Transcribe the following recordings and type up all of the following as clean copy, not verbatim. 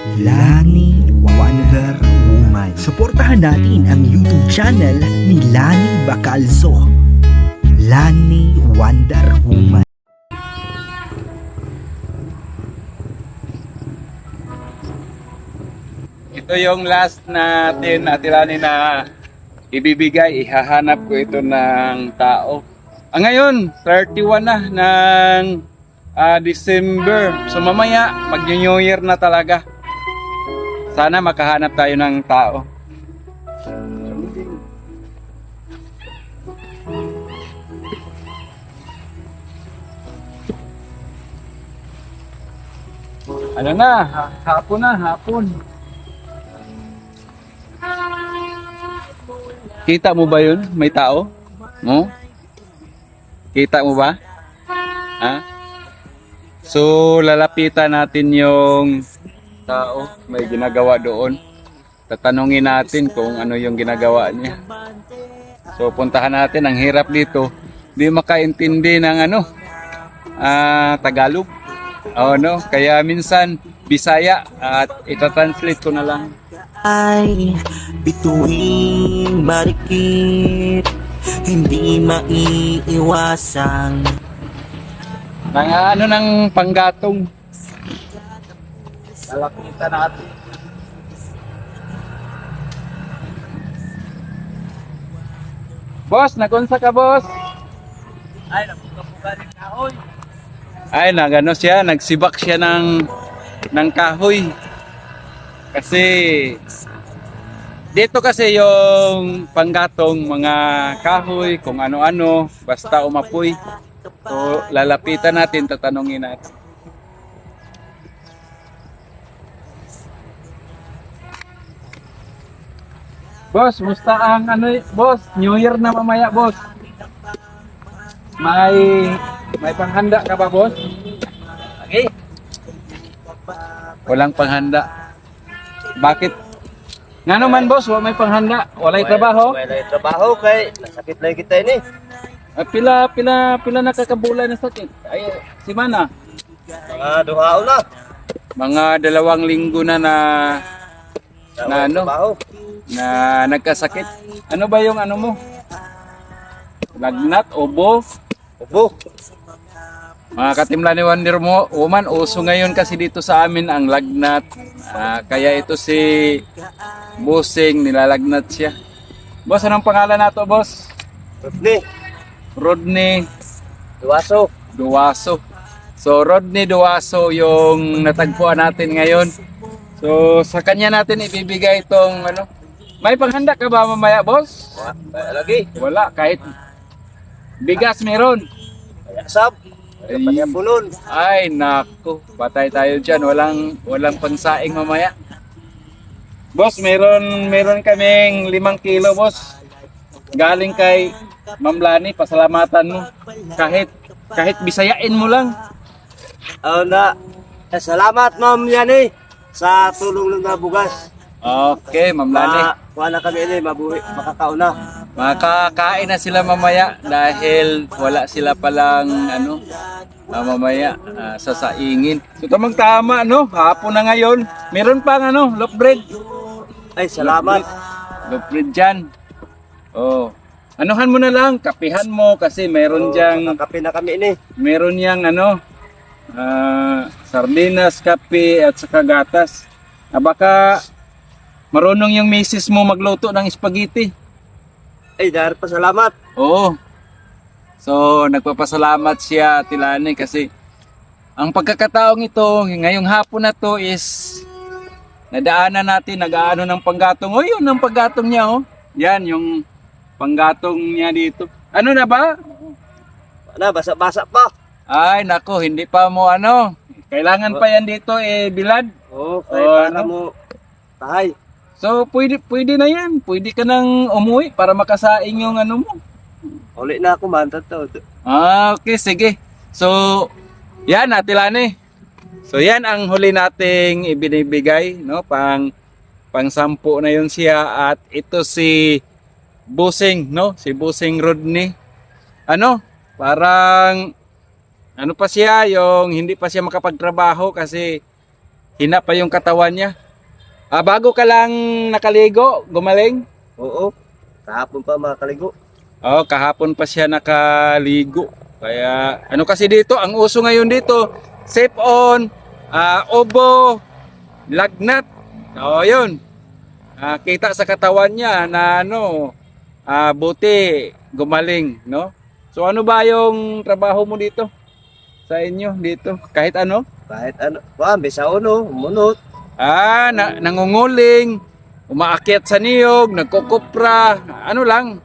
Lani Wonder Woman. Suportahan natin ang YouTube channel ni Lani Bacalzo. Lani Wonder Woman. Ito yung last natin, Ate Lani, na ibibigay. Ihahanap ko ito ng tao. Ngayon, 31 na ng December. So mamaya, mag-New Year na talaga. Sana makahanap tayo ng tao. Ano na? Hapon na, hapon. Kita mo ba yun? May tao? No? Kita mo ba? Ha? So, lalapitan natin yung tao. May ginagawa doon. Tatanungin natin kung ano yung ginagawa niya. So, puntahan natin. Ang hirap dito. Di makaintindi ng Tagalog. Oh, no? Kaya minsan, Bisaya at itatranslate ko na lang. Ay bituing marikit, hindi maiiwasang Ng panggatong. Lalapitan natin. Boss, nagunsa ka, boss? ay napuka-puka rin kahoy. Ay, siya, nagsibak siya ng kahoy. Kasi dito kasi yung panggatong mga kahoy, kung ano-ano, basta umapoy. So, lalapitan natin, tatanungin natin. Boss, musta ang boss? New Year na mamaya, boss. May panghanda ka ba, boss? Okay. Walang panghanda. Bakit? Nga naman, boss, wala may panghanda. Walay trabaho. Wala trabaho kay nasakit lang kita ini. Pila nakakabulan na sakit. Ay, si Mana. Mga duhao na. Mga 2 linggo na Trabaho. na nagkasakit. Ano ba yung mo? Lagnat, ubo. Ubo. Mga katimla ni Wonder Woman, uso ngayon kasi dito sa amin ang lagnat. Kaya ito si Bossing, nilalagnat siya. Boss, anong pangalan nato, boss? Rodney Duwaso. So, Rodney Duwaso yung natagpuan natin ngayon. So, sa kanya natin ibibigay itong May panghanda ka ba mamaya, boss? Wala lagi. Wala, kahit bigas meron. Kaya sab. Kaya panyapulon. Ay, naku, patay tayo dyan. Walang pangsaing mamaya. Boss, meron kaming 5 kilo, boss. Galing kay Ma'am Lani, pasalamatan mo. Kahit bisayain mo lang. Salamat ma'am Yani sa tulong ng bugas. Okay, Ma'am Lani. Wala kami ini makakauna. Makakain na sila mamaya dahil wala sila palang mamaya sasaingin. So tamang tama hapon na ngayon. Meron pang loaf bread. Ay salamat. Loaf bread dyan. Oh. Anuhan mo na lang, kapihan mo kasi meron diyang Kape na kami ini. meron yang sardinas, kape at saka gatas. Baka marunong yung misis mo magluto ng spaghetti. Ay dahil pa salamat. Oo. So, nagpapasalamat siya, Tilani, kasi ang pagkakataong ito, ngayong hapon na to is nadaanan natin, nag-aano ng panggatong. Oh, yun ang panggatong niya, oh. Yan, yung panggatong niya dito. Ano na ba? Wala, basa-basa pa. Ay, nako, hindi pa mo kailangan pa yan dito, bilad. Para mo tahay. So, pwede na yan. Pwede ka nang umuwi para makasaing yung mo. Uli na ako man to. Okay, sige. So, yan, Ate Lani. So, yan ang huli nating ibinibigay, pang 10 na yun siya. At ito si Bossing, si Bossing Rodney. Parang, pa siya, yung hindi pa siya makapagtrabaho kasi hina pa yung katawan niya. Bago ka lang nakaligo, gumaling? Oo. Kahapon pa makaligo. Oh, kahapon pa siya nakaligo. Kaya ano kasi dito, ang uso ngayon dito, safe on, obo, lagnat. Oh, yun. Kita sa katawan niya na ano, buti gumaling, no? So ano ba yung trabaho mo dito? Sa inyo dito, kahit ano? Kahit ano. Bisa uno, munot. Nangunguling, umaakyat sa niyog, nagkukupra, ano lang,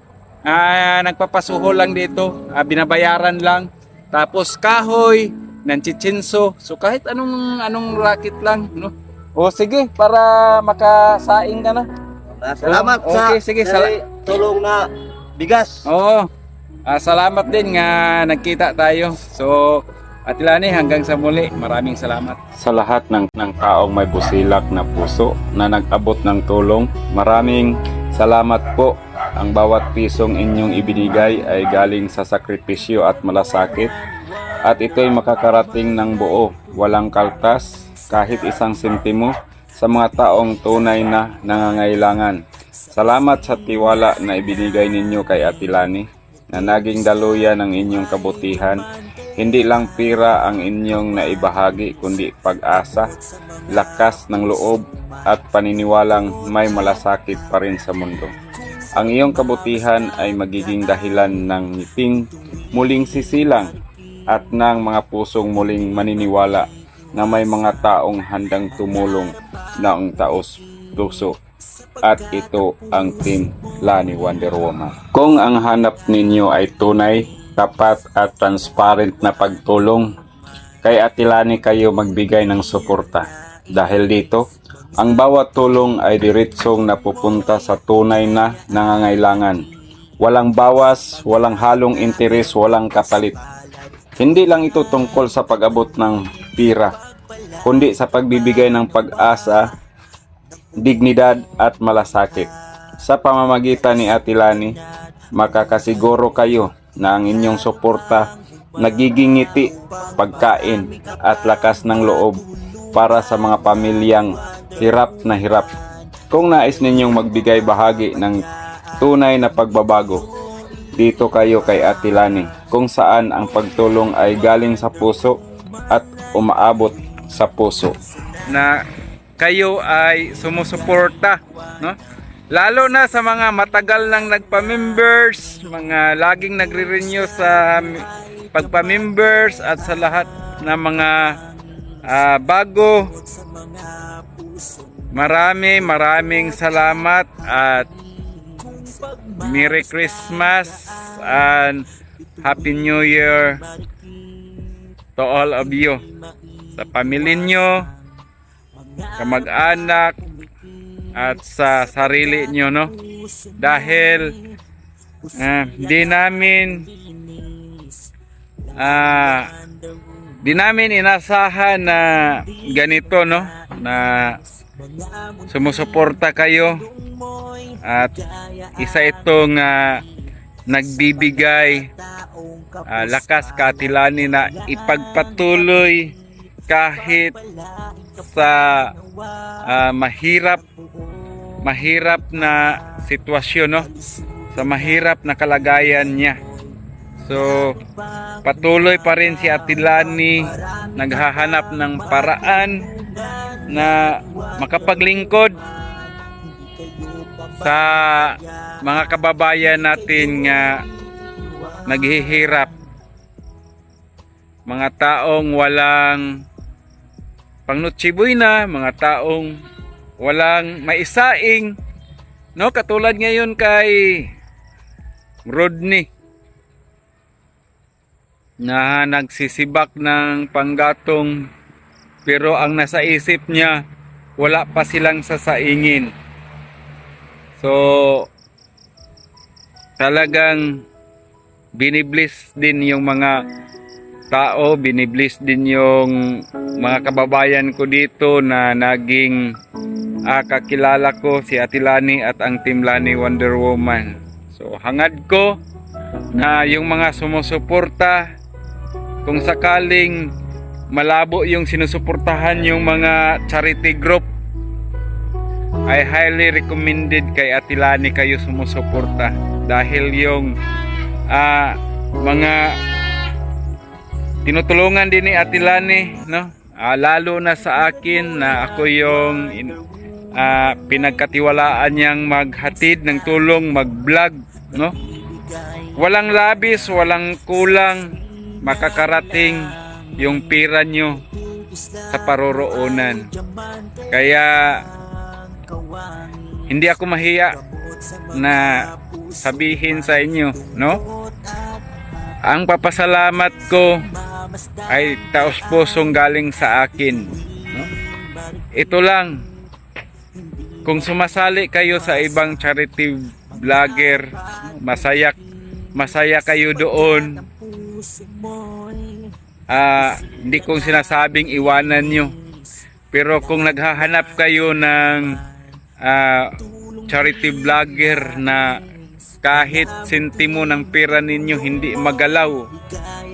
nagpapasuho lang dito, binabayaran lang. Tapos kahoy, nanchichinso. So kahit anong racket lang, no? O sige, para makasaing ka na. Salamat Okay, sa sige, tulong na bigas. Oo. Salamat din nga nagkita tayo. So, Atilani, hanggang sa muli, maraming salamat. Sa lahat ng taong may busilak na puso na nag-abot ng tulong, maraming salamat po. Ang bawat pisong inyong ibinigay ay galing sa sakripisyo at malasakit. At ito'y makakarating ng buo, walang kaltas, kahit isang sentimo sa mga taong tunay na nangangailangan. Salamat sa tiwala na ibinigay ninyo kay Atilani, na naging daluyan ng inyong kabutihan. Hindi lang pira ang inyong naibahagi, kundi pag-asa, lakas ng loob at paniniwalang may malasakit pa rin sa mundo. Ang iyong kabutihan ay magiging dahilan ng ngiting muling sisilang at ng mga pusong muling maniniwala na may mga taong handang tumulong naong taos puso. At ito ang Team Lani Wonder Woman. Kung ang hanap ninyo ay tunay, tapat at transparent na pagtulong, kay Atilani kayo magbigay ng suporta. Dahil dito, ang bawat tulong ay diretsong napupunta sa tunay na nangangailangan. Walang bawas, walang halong interes, walang kapalit. Hindi lang ito tungkol sa pag-abot ng pira, kundi sa pagbibigay ng pag-asa, dignidad at malasakit. Sa pamamagitan ni Atilani, makakasiguro kayo na ang inyong suporta nagiging ngiti, pagkain at lakas ng loob para sa mga pamilyang hirap na hirap. Kung nais ninyong magbigay bahagi ng tunay na pagbabago, dito kayo kay Atilani, kung saan ang pagtulong ay galing sa puso at umaabot sa puso. Na kayo ay sumusuporta, no? Lalo na sa mga matagal nang nagpa-members, mga laging nagre-renew sa pagpa-members at sa lahat ng mga bago. Maraming salamat at Merry Christmas and Happy New Year to all of you. Sa pamilya nyo, kamag-anak, at sa sarili nyo, no? Dahil di namin inasahan na ganito, no? Na sumusuporta kayo at isa itong nagbibigay lakas ka Atilani na ipagpatuloy kahit sa mahirap na sitwasyon, no? Sa mahirap na kalagayan niya. So patuloy pa rin si Atilani naghahanap ng paraan na makapaglingkod sa mga kababayan natin nga naghihirap, mga taong walang pangnutsiboy na, mga taong walang maisaing, no? Katulad ngayon kay Rodney na nagsisibak ng panggatong, pero ang nasa isip niya wala pa silang sasaingin. So talagang biniblis din yung mga tao, biniblis din yung mga kababayan ko dito na naging kakilala ko, si Atilani at ang Team Lani Wonder Woman. So hangad ko na yung mga sumusuporta, kung sakaling malabo yung sinusuportahan yung mga charity group, I highly recommended kay Ate Lani kayo sumusuporta dahil yung mga tinutulungan din ni Ate Lani, no? Lalo na sa akin na ako yung pinagkatiwalaan niyang maghatid ng tulong, mag-vlog, no? Walang labis, walang kulang, makakarating yung pira nyo sa paroroonan. Kaya hindi ako mahiya na sabihin sa inyo, no? Ang papasalamat ko ay taos pusong galing sa akin, no? Ito lang, kung sumasali kayo sa ibang charity vlogger, masaya kayo doon. Hindi kong sinasabing iwanan nyo, pero kung naghahanap kayo ng charity vlogger na kahit sentimo ng pera ninyo hindi magalaw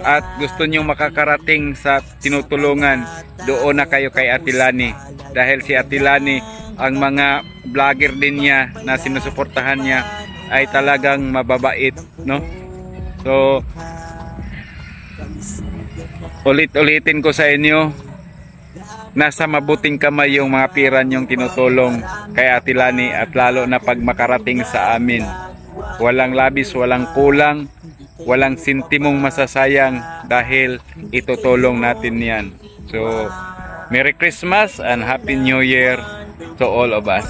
at gusto nyo makakarating sa tinutulungan, doon na kayo kay Ate Lani, dahil si Ate Lani, ang mga vlogger din niya na sinusuportahan niya ay talagang mababait, no? So ulit-ulitin ko sa inyo, nasa mabuting kamay yung mga pira nyong tinutulong kay Ate Lani, at lalo na pag makarating sa amin. Walang labis, walang kulang, walang sentimong masasayang dahil itutulong natin yan. So, Merry Christmas and Happy New Year to all of us.